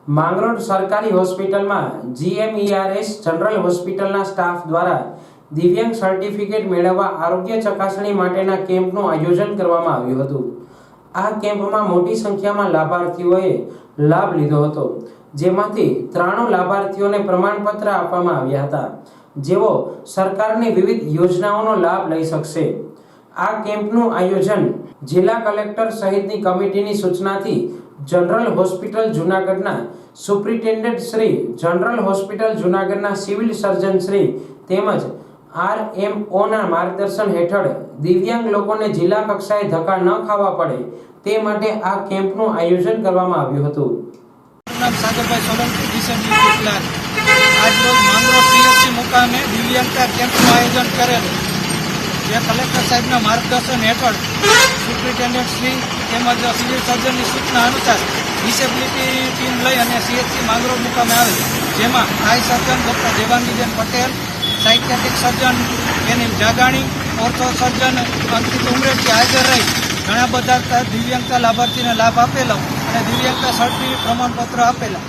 માંગરોળ સરકારી હોસ્પિટલમાં GMERS general હોસ્પિટલના સ્ટાફ દ્વારા દિવ્યાંગ સર્ટિફિકેટ મેળવવા આરોગ્ય ચકાસણી માટેના કેમ્પનું આયોજન કરવામાં આવ્યું હતું। આ કેમ્પમાં મોટી સંખ્યામાં લાભાર્થીઓએ લાભ લીધો હતો, જેમાંથી 93 લાભાર્થીઓને પ્રમાણપત્ર આપવામાં આવ્યા હતા, જેઓ સરકારની વિવિધ યોજનાઓનો લાભ લઈ શકશે। આ કેમ્પનું આયોજન જિલ્લા કલેક્ટર સહિતની કમિટીની સૂચનાથી જનરલ હોસ્પિટલ જૂનાગઢના સુપ્રિન્ટેન્ડન્ટ શ્રી, જનરલ હોસ્પિટલ જૂનાગઢના સિવિલ સર્જન શ્રી તેમજ આરએમઓના માર્ગદર્શન હેઠળ દિવ્યાંગ લોકોને જિલ્લા કક્ષાએ ધક્કા ન ખાવા પડે તે માટે આ કેમ્પનું આયોજન કરવામાં આવ્યું હતું। નામ સાગરભાઈ સોલંકી, ડિસેબિલિટી પ્લાન। આજરોજ માંગરોળ સીએચસી મુકામે દિવ્યાંગતા કેમ્પનું આયોજન કરેલું, જે કલેક્ટર સાહેબના માર્ગદર્શન હેઠળ સુપ્રિન્ટેન્ડન્ટ શ્રી તેમજ સિવિલ સર્જનની સૂચના અનુસાર ડિસેબિલિટી ટીમ લઈ અને સીએચસી માંગરોળ મુકામે આવે, જેમાં આઈ સર્જન ડૉક્ટર દેવાંગીબેન પટેલ, સાયકેટ્રિક સર્જન એની જાગાણી, ઓર્થો સર્જન અંકિત ઉમરેઠી હાજર રહી ઘણા બધા દિવ્યાંગતા લાભાર્થીને લાભ આપેલો અને દિવ્યાંગતા સર્ટિફિકેટ પ્રમાણપત્ર આપેલા।